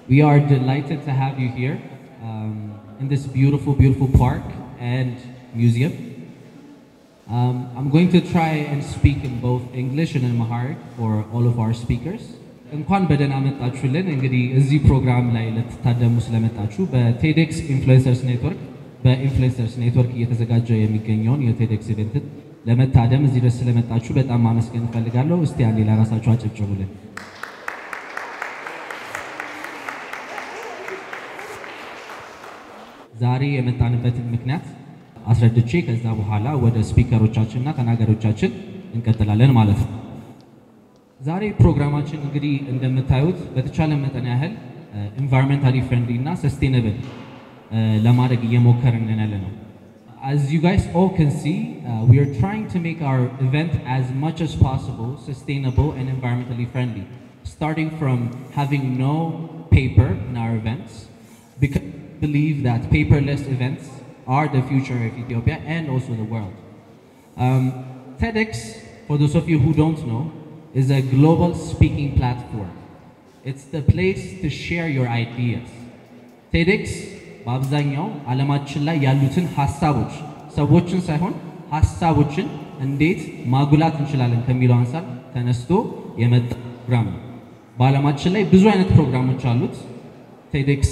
We are delighted to have you here in this beautiful, beautiful park and museum. I'm going to try and speak in both English and in Amharic for all of our speakers. እንኳን በደህና መጣችሁልን። እንግዲህ እዚህ ፕሮግራም ላይ ልትታደሙ ስለመጣችሁ በቴዴክስ ኢንፍሉዌንሰርስ ኔትወርክ በኢንፍሉዌንሰርስ ኔትወርክ እየተዘጋጀ የሚገኘውን የቴዴክስ ኢቨንት ለመታደም እዚህ ድረስ ስለመጣችሁ በጣም ማመስገን እፈልጋለሁ። እስቲ አንዴ ለራሳችሁ አጨብጭቡልን። ዛሬ የመጣንበትን ምክንያት አስረድቼ ከዛ በኋላ ወደ ስፒከሮቻችንና ተናጋሪዎቻችን እንቀጥላለን ማለት ነው። ዛሬ ፕሮግራማችን እንግዲህ እንደምታዩት በተቻለ መጠን ያህል environmentally friendly እና sustainable ለማድረግ እየሞከርን ያለነው። As you guys all can see, we are trying to make our event as much as possible sustainable and environmentally friendly, starting from having no paper in our events, because we believe that paperless events are the future of Ethiopia and also the world. TEDx, for those of you who don't know, is a global speaking platform. It's the place to share your ideas. TEDx በአብዛኛው ዓለማችን ላይ ያሉትን ሐሳቦች ሰዎችን ሳይሆን ሐሳቦችን እንዴት ማጉላት እንችላለን ከሚለው አንፃር ተነስቶ የመጣ ፕሮግራም ነው። በዓለማችን ላይ ብዙ አይነት ፕሮግራሞች አሉት። TEDx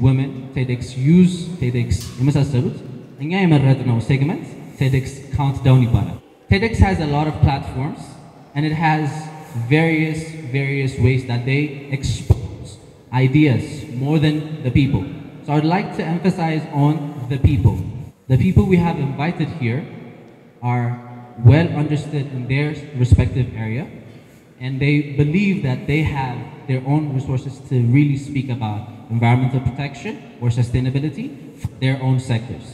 Women, TEDx Youth, TEDx የመሳሰሉት። እኛ የመረጥነው ሴግመንት TEDx Countdown ይባላል። TEDx has a lot of platforms and it has various ways that they expose ideas more than the people. So I'd like to emphasize on the people. The people we have invited here are well understood in their respective area, and they believe that they have their own resources to really speak about environmental protection or sustainability for their own sectors.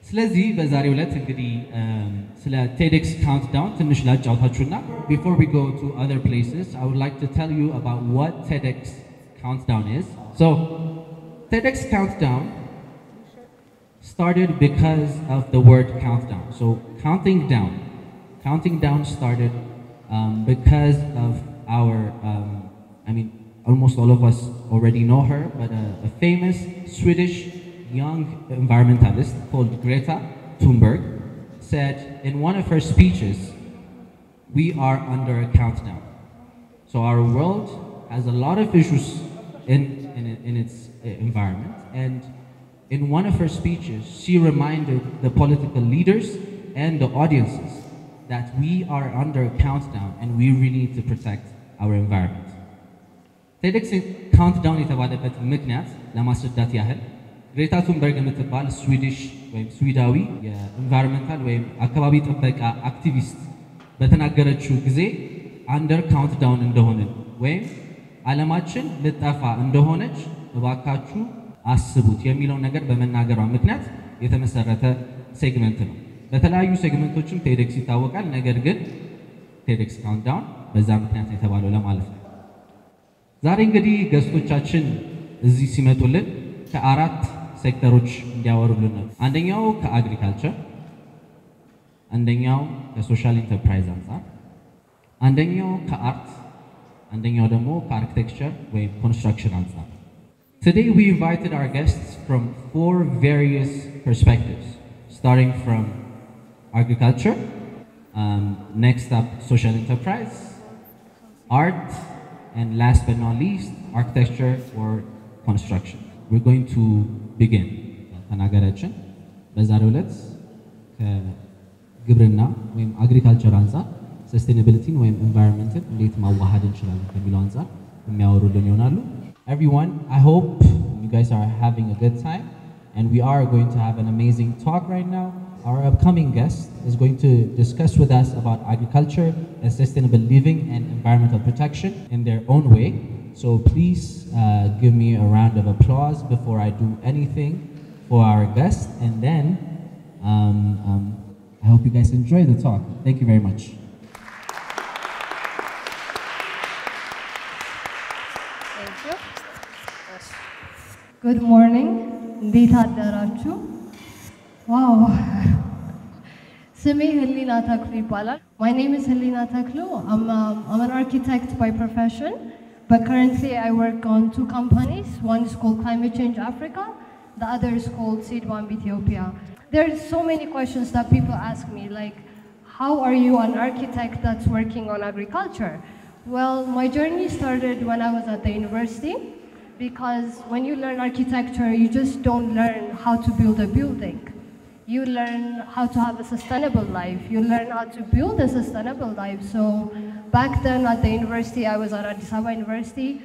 ስለዚህ በዛሬው ዕለት እንግዲህ ስለ TEDx Countdown ትንሽ ላጫውታችሁና before we go to other places, I would like to tell you about what TEDx Countdown is. So TEDx Countdown started because of the word countdown. So counting down started because of our, almost all of us already know her, but a famous Swedish young environmentalist called Greta Thunberg said in one of her speeches, we are under a countdown. So our world has a lot of issues in its environment, and in one of her speeches she reminded the political leaders and the audiences that we are under a countdown and we really need to protect our environment. TEDx Countdown የተባለበት ምክንያት ለማስረዳት ያህል ግሬታ ቱንበርግ የምትባል ስዊዳዊ የኢንቫይሮንመንታል ወይም አካባቢ ጥበቃ አክቲቪስት በተናገረችው ጊዜ አንደር ካውንትዳውን እንደሆነ ወይም ዓለማችን ልጠፋ እንደሆነች እባካችሁ አስቡት የሚለውን ነገር በመናገሯ ምክንያት የተመሰረተ ሴግመንት ነው። በተለያዩ ሴግመንቶችም TEDx ይታወቃል፣ ነገር ግን TEDx Countdown በዛ ምክንያት የተባለው ለማለት ነው። ዛሬ እንግዲህ ገስቶቻችን እዚህ ሲመጡልን ከአራት ሴክተሮች እንዲያወሩልን ነው። አንደኛው ከአግሪካልቸር፣ አንደኛው ከሶሻል ኢንተርፕራይዝ አንፃር፣ አንደኛው ከአርት፣ አንደኛው ደግሞ ከአርኪቴክቸር ወይም ኮንስትራክሽን አንፃር። Today we invited our guests from 4 various perspectives, starting from agriculture, next up social enterprise, art, and last but not least architecture or construction. We're going to begin. ተናገራችን በዛሬው ዕለት ከግብርና ወይም አግሪካልቸር አንፃር sustainability ወይም environmental እንዴት ማዋሃድ እንችላለን ከሚለው አንፃር የሚያወሩልን ይሆናሉ። Everyone, I hope you guys are having a good time, and we are going to have an amazing talk right now. Our upcoming guest is going to discuss with us about agriculture and sustainable living and environmental protection in their own way. So please give me a round of applause before I do anything for our guest, and then I hope you guys enjoy the talk. Thank you very much. Thank you. Good morning. እንዴት አደራችሁ? Wow. ስሜ ህሊና ተክሉ ይባላል. My name is Helena Taklu. I'm an architect by profession, but currently I work on 2 companies. One is called Climate Change Africa, the other is called Seedbomb Ethiopia. There's so many questions that people ask me, like, how are you an architect that's working on agriculture? Well, my journey started when I was at the university, because when you learn architecture, you just don't learn how to build a building. You learn how to have a sustainable life. You learn how to build a sustainable life. So back then at the university, I was at Addis Ababa University.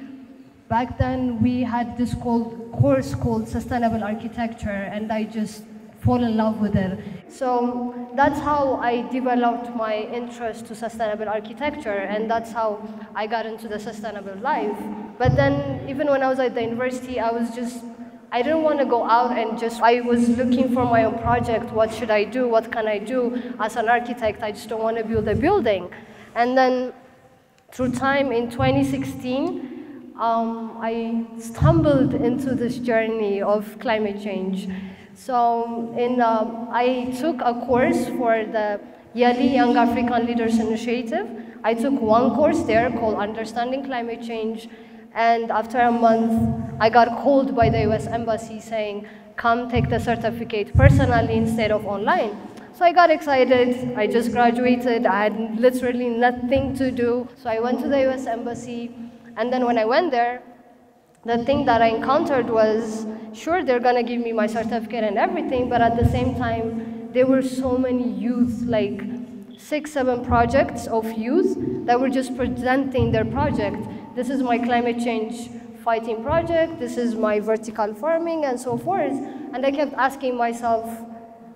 Back then, we had this course called Sustainable Architecture, and I just fall in love with it. So that's how I developed my interest to sustainable architecture, and that's how I got into the sustainable life. But then, even when I was at the university, I didn't want to go out and I was looking for my own project. What should I do? What can I do? As an architect, I just don't want to build a building. And then, through time in 2016, I stumbled into this journey of climate change. So I took a course for the YALI Young African Leaders Initiative. I took one course there called Understanding Climate Change, and after a month, I got called by the US Embassy saying, come take the certificate personally instead of online. So I got excited. I just graduated. I had literally nothing to do. So I went to the US Embassy, and then when I went there, the thing that I encountered was, sure, they're gonna give me my certificate and everything, but at the same time, there were so many youth, like 6, 7 projects of youth that were just presenting their project. This is my climate change fighting project, this is my vertical farming, and so forth. And I kept asking myself,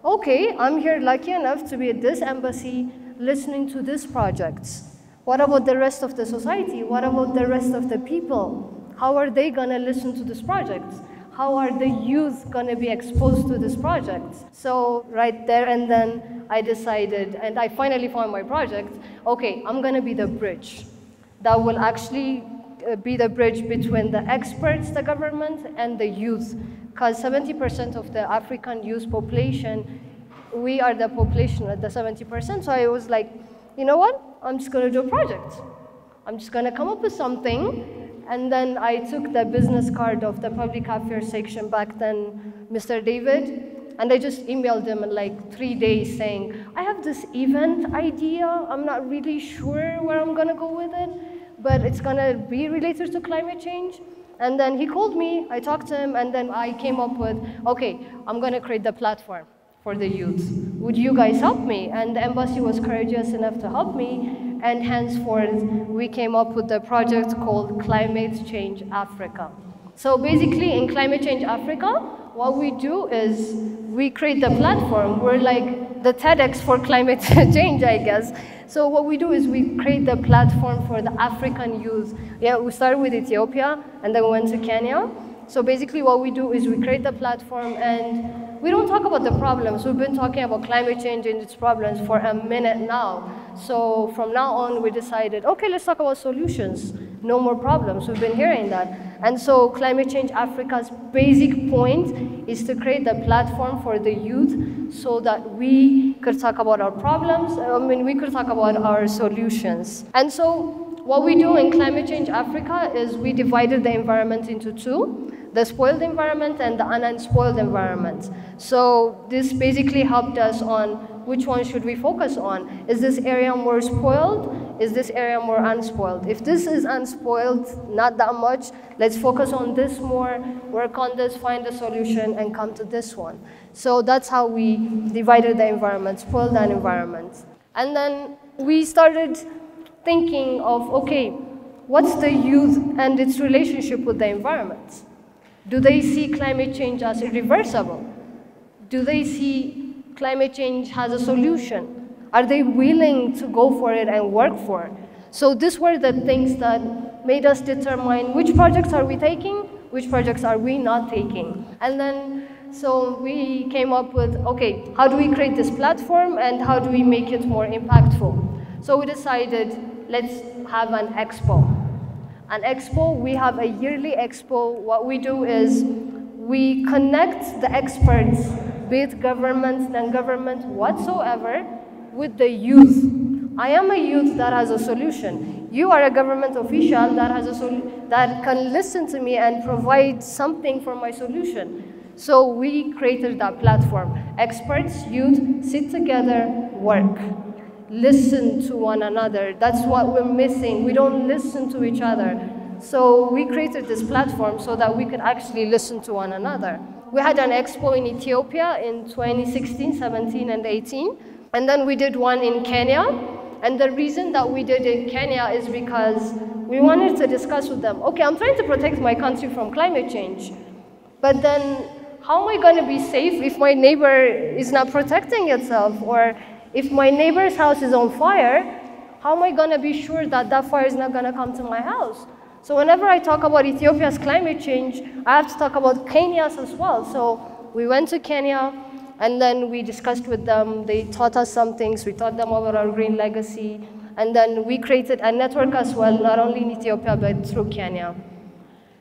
okay, I'm here lucky enough to be at this embassy listening to these projects. What about the rest of the society? What about the rest of the people? How are they gonna listen to this project? How are the youth gonna be exposed to this project? So right there and then I decided, and I finally found my project, okay, I'm gonna be the bridge that will actually be the bridge between the experts, the government, and the youth. Because 70% of the African youth population, we are the population at the 70%. So I was like, you know what? I'm just gonna do a project. I'm just gonna come up with something. And then I took the business card of the public affairs section back then, Mr. David, and I just emailed him in like 3 days saying, I have this event idea. I'm not really sure where I'm gonna go with it, but it's gonna be related to climate change. And then he called me, I talked to him, and then I came up with, okay, I'm gonna create the platform for the youth. Would you guys help me? And the embassy was courageous enough to help me, and henceforth, we came up with the project called Climate Change Africa. So basically, in Climate Change Africa, what we do is we create the platform. We're like the TEDx for climate change, I guess. So what we do is we create the platform for the African youth. Yeah, we started with Ethiopia, and then we went to Kenya. So basically what we do is we create the platform, and we don't talk about the problems. We've been talking about climate change and its problems for a minute now. So from now on, we decided, okay, let's talk about solutions. No more problems. We've been hearing that. And so Climate Change Africa's basic point is to create the platform for the youth so that we could talk about our problems. We could talk about our solutions. And so what we do in Climate Change Africa is we divided the environment into 2. The spoiled environment and the unspoiled environment. So this basically helped us on which one should we focus on. Is this area more spoiled? Is this area more unspoiled? If this is unspoiled, not that much, let's focus on this more, work on this, find a solution, and come to this one. So that's how we divided the environment, spoiled and environment. And then we started thinking of, okay, what's the youth and its relationship with the environment? Do they see climate change as irreversible? Do they see climate change as a solution? Are they willing to go for it and work for it? So these were the things that made us determine which projects are we taking, which projects are we not taking. And then, so we came up with, okay, how do we create this platform and how do we make it more impactful? So we decided, let's have an expo. An expo, we have a yearly expo. What we do is we connect the experts, be it government, non-government, whatsoever, with the youth. I am a youth that has a solution. You are a government official that has that can listen to me and provide something for my solution. So we created that platform. Experts, youth, sit together, work. Listen to one another. That's what we're missing. We don't listen to each other. So we created this platform so that we could actually listen to one another. We had an expo in Ethiopia in 2016, 17, and 18. And then we did one in Kenya. And the reason that we did in Kenya is because we wanted to discuss with them, okay, I'm trying to protect my country from climate change. But then how am I going to be safe if my neighbor is not protecting itself? Or if my neighbor's house is on fire, how am I going to be sure that that fire is not going to come to my house? So whenever I talk about Ethiopia's climate change, I have to talk about Kenya's as well. So we went to Kenya, and then we discussed with them. They taught us some things. We taught them about our green legacy. And then we created a network as well, not only in Ethiopia, but through Kenya.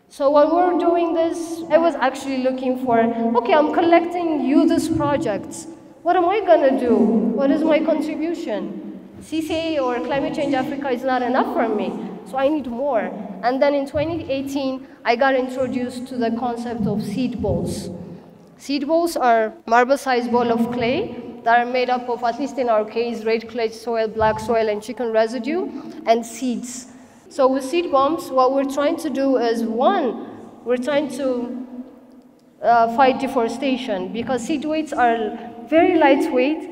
So while we were doing this, I was actually looking for, okay, I'm collecting youth projects. What am I going to do? What is my contribution? CCA or Climate Change Africa is not enough for me, so I need more. And then in 2018, I got introduced to the concept of seed balls. Seed balls are marble-sized ball of clay that are made up of, at least in our case, red clay soil, black soil, and chicken residue, and seeds. So with seed bombs, what we're trying to do is, one, we're trying to fight deforestation, because seed weights are very lightweight.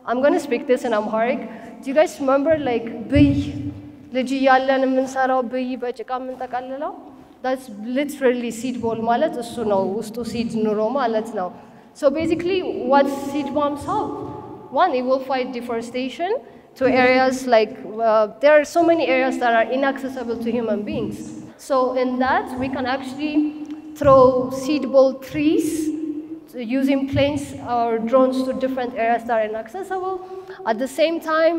I'm going to speak this in Amharic. Do you guys remember, like, ብይ ልጅ እያለን የምንሰራው ብይ በጭቃ የምንጠቀልለው? That's literally seed ball ማለት እሱ ነው። ውስጡ seed ኑሮ ማለት ነው። So basically, what seed bombs help? One, it will fight deforestation to areas like, there are so many areas that are inaccessible to human beings. So in that, we can actually throw seed ball trees using planes or drones to different areas that are inaccessible. At the same time,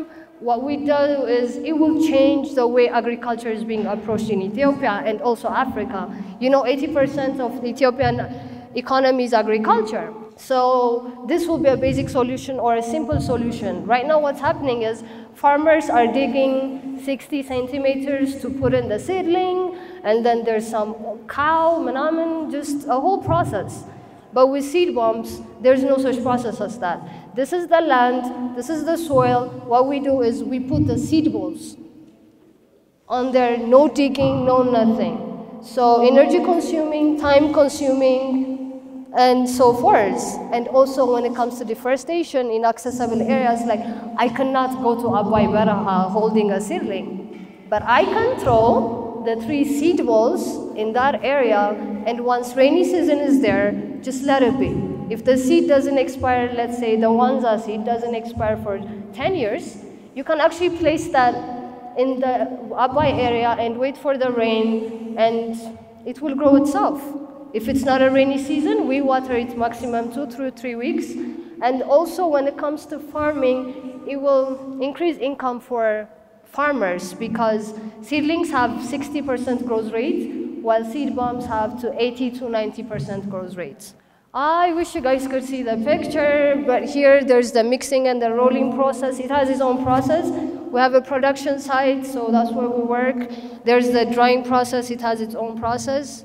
what we do is it will change the way agriculture is being approached in Ethiopia and also Africa. You know, 80% of the Ethiopian economy is agriculture. So this will be a basic solution or a simple solution. Right now what's happening is farmers are digging 60 centimeters to put in the seedling, and then there's some cow, manaman, just a whole process. But with seed bombs, there's no such process as that. This is the land, this is the soil. What we do is we put the seed balls on there, no digging, no nothing. So energy consuming, time consuming, and so forth. And also when it comes to deforestation in accessible areas, like I cannot go to Abai Baraha holding a seedling, but I can throw the 3 seed balls in that area, and once rainy season is there, just let it be. If the seed doesn't expire, let's say the Wanza seed doesn't expire for 10 years, you can actually place that in the Abai area and wait for the rain, and it will grow itself. If it's not a rainy season, we water it maximum 2 through 3 weeks. And also when it comes to farming, it will increase income for farmers, because seedlings have 60% growth rate, while seed bombs have to 80 to 90% growth rates. I wish you guys could see the picture, but here there's the mixing and the rolling process. It has its own process. We have a production site, so that's where we work. There's the drying process. It has its own process.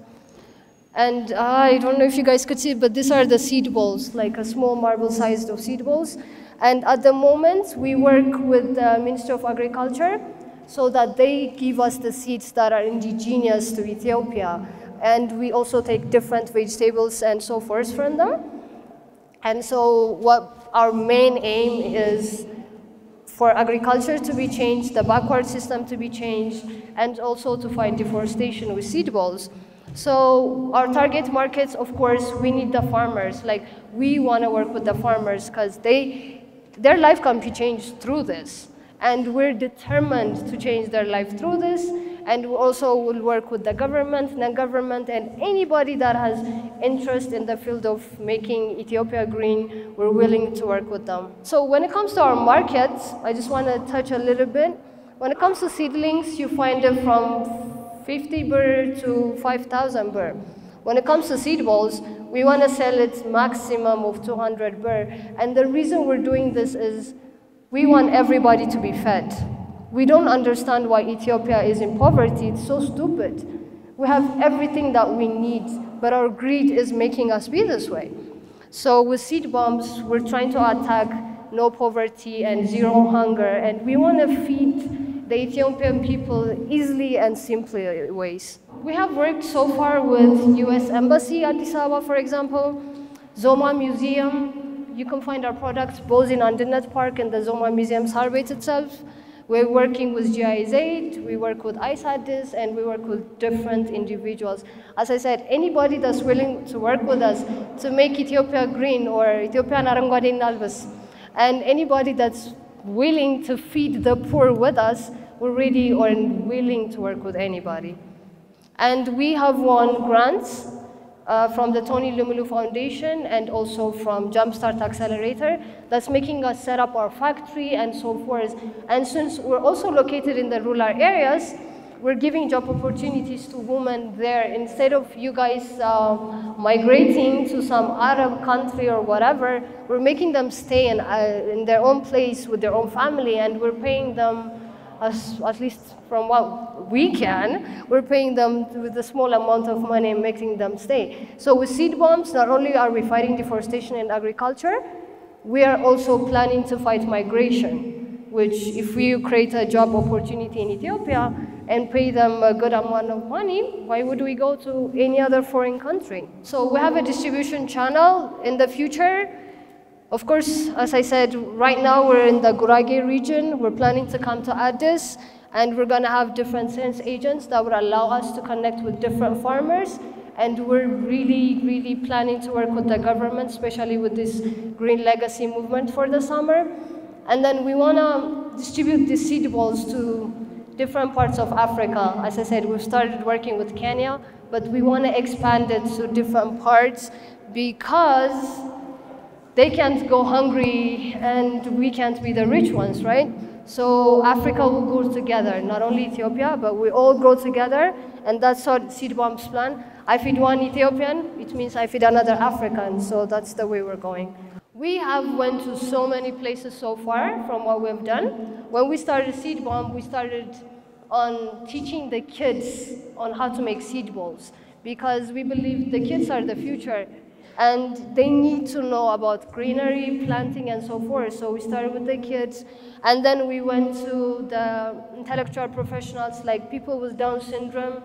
And I don't know if you guys could see, but these are the seed balls, like a small marble sized of seed balls. And at the moment, we work with the Ministry of Agriculture so that they give us the seeds that are indigenous to Ethiopia. And we also take different vegetables and so forth from them. And so what our main aim is for agriculture to be changed, the backward system to be changed, and also to fight deforestation with seed balls. So our target markets, of course, we need the farmers. Like, we want to work with the farmers because their life can be changed through this. And we're determined to change their life through this. And we also will work with the government, non-government, and anybody that has interest in the field of making Ethiopia green, we're willing to work with them. So when it comes to our markets, I just want to touch a little bit. When it comes to seedlings, you find them from 50 birr to 5,000 birr. When it comes to seed balls, we want to sell it maximum of 200 birr. And the reason we're doing this is we want everybody to be fed. We don't understand why Ethiopia is in poverty. It's so stupid. We have everything that we need, but our greed is making us be this way. So with seed bombs, we're trying to attack no poverty and zero hunger, and we want to feed the Ethiopian people easily and simply ways. We have worked so far with US Embassy at Addis Ababa, for example, Zoma Museum. You can find our products both in Andinet Park and the Zoma Museum Sarbet itself. We're working with GIZ, we work with ISADIS, and we work with different individuals. As I said, anybody that's willing to work with us to make Ethiopia green or Ethiopian Arangwade Nalbas, and anybody that's willing to feed the poor with us, we're ready or willing to work with anybody. And we have won grants from the Tony Lumulu Foundation and also from Jumpstart Accelerator that's making us set up our factory and so forth. And since we're also located in the rural areas, we're giving job opportunities to women there. Instead of you guys migrating to some Arab country or whatever, we're making them stay in their own place with their own family, and we're paying them, at least from what we can, we're paying them with a small amount of money and making them stay. So with seed bombs, not only are we fighting deforestation and agriculture, we are also planning to fight migration, which if we create a job opportunity in Ethiopia and pay them a good amount of money, why would we go to any other foreign country? So we have a distribution channel in the future. Of course, as I said, right now we're in the Gurage region. We're planning to come to Addis, and we're going to have different sales agents that would allow us to connect with different farmers. And we're really, really planning to work with the government, especially with this Green Legacy movement for the summer. And then we want to distribute these seed balls to different parts of Africa. As I said, we've started working with Kenya, but we want to expand it to different parts because they can't go hungry and we can't be the rich ones, right? So Africa will grow together, not only Ethiopia, but we all grow together, and that's our seed bombs plan. I feed one Ethiopian, it means I feed another African, so that's the way we're going. We have went to so many places so far from what we've done. When we started Seed Bomb, we started on teaching the kids on how to make seed balls, because we believe the kids are the future. And they need to know about greenery, planting, and so forth. So we started with the kids, and then we went to the intellectual professionals, like people with Down syndrome.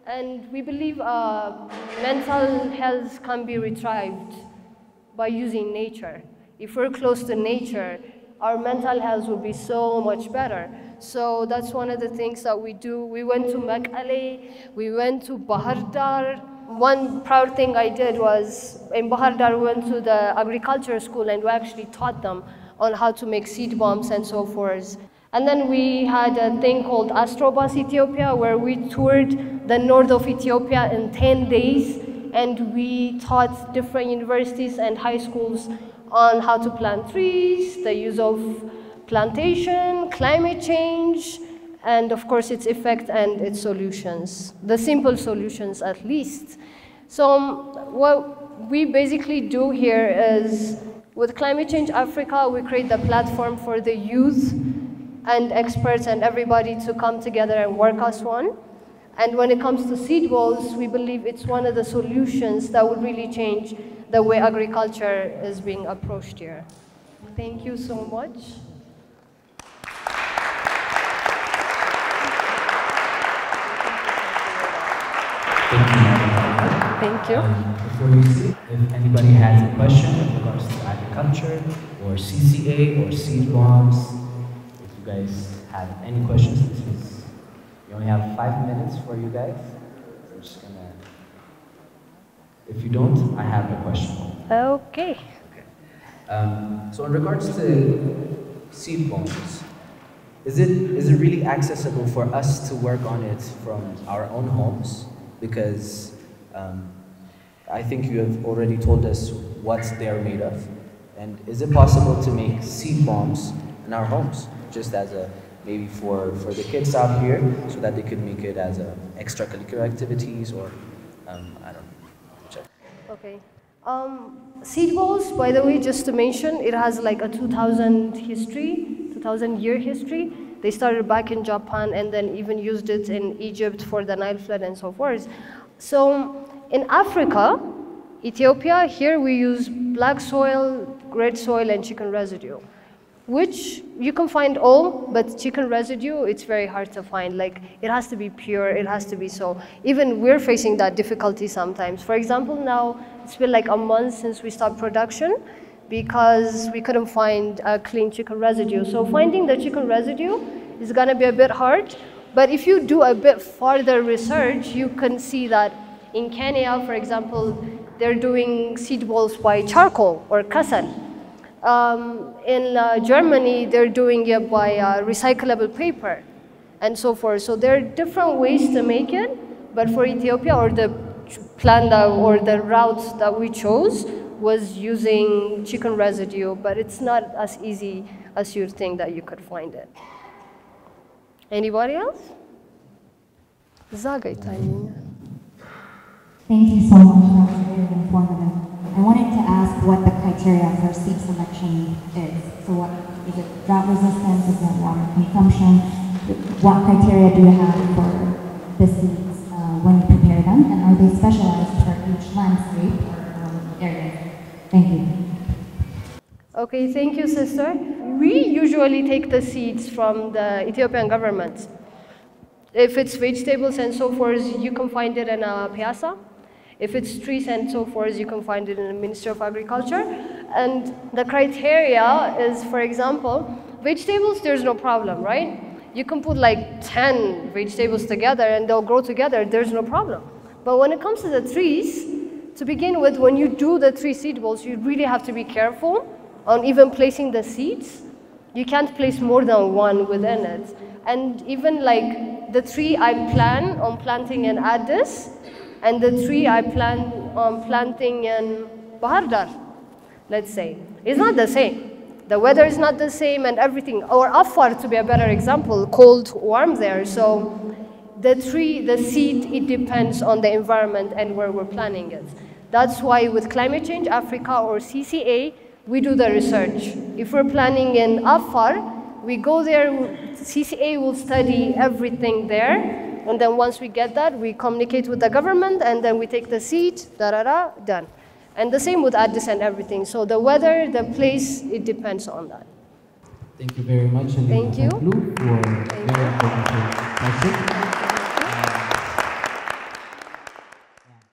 And we believe mental health can be retrieved by using nature. If we're close to nature, our mental health will be so much better. So that's one of the things that we do. We went to Mekelle, we went to Bahar Dar. One proud thing I did was in Bahar Dar, we went to the agriculture school and we actually taught them on how to make seed bombs and so forth. And then we had a thing called Astrobus Ethiopia, where we toured the north of Ethiopia in 10 days, and we taught different universities and high schools on how to plant trees, the use of plantation, climate change, and of course its effect and its solutions, the simple solutions at least. So what we basically do here is, with Climate Change Africa, we create the platform for the youth and experts and everybody to come together and work as one. And when it comes to seed balls, we believe it's one of the solutions that would really change the way agriculture is being approached here. Thank you so much. Thank you. Before you see, if anybody has a question in regards to agriculture or CCA or seed bombs, if you guys have any questions, you only have 5 minutes for you guys. We're just gonna, if you don't, I have a question. Okay. So in regards to seed bombs, is it really accessible for us to work on it from our own homes? Because I think you have already told us what they are made of. And is it possible to make seed bombs in our homes, just as a, maybe for the kids out here, so that they could make it as a extracurricular activities, or I don't know. Check. Okay. Seed balls, by the way, just to mention, it has like a 2,000 year history. They started back in Japan and then even used it in Egypt for the Nile flood and so forth. So in Africa, Ethiopia, here we use black soil, red soil, and chicken residue, which you can find all, but chicken residue, it's very hard to find. Like, it has to be pure, it has to be so. Even we're facing that difficulty sometimes. For example, now it's been like a month since we stopped production because we couldn't find clean chicken residue. So finding the chicken residue is gonna be a bit hard, but if you do a bit further research, you can see that in Kenya, for example, they're doing seed balls by charcoal or kasal. In Germany, they're doing it by recyclable paper and so forth. So there are different ways to make it, but for Ethiopia, or the plan or the route that we chose was using chicken residue, but it's not as easy as you think that you could find it. Anybody else? Zagay timing. Thank you so much. That was very informative. I wanted to ask what the criteria for seed selection is. So what is it? Drought resistance? Is it water consumption? What criteria do you have for the seeds when you prepare them? And are they specialized for each landscape or area? Thank you. Okay, thank you, sister. We usually take the seeds from the Ethiopian government. If it's vegetables and so forth, you can find it in a piazza. If it's trees and so forth, you can find it in the Ministry of Agriculture. And the criteria is, for example, vegetables, there's no problem, right? You can put like 10 vegetables together and they'll grow together, there's no problem. But when it comes to the trees, to begin with, when you do the tree seed balls, you really have to be careful on even placing the seeds. You can't place more than one within it. And even like the tree I plan on planting in Addis, and the tree I plan on planting in Bahar Dar, let's say, it's not the same. The weather is not the same and everything. Or Afar, to be a better example, cold, warm there. So the tree, the seed, it depends on the environment and where we're planting it. That's why with Climate Change Africa or CCA, we do the research. If we're planning in Afar, we go there, CCA will study everything there. And then once we get that, we communicate with the government, and then we take the seed, done. And the same with Addis and everything. So the weather, the place, it depends on that. Thank you very much. Thank you. For very important question.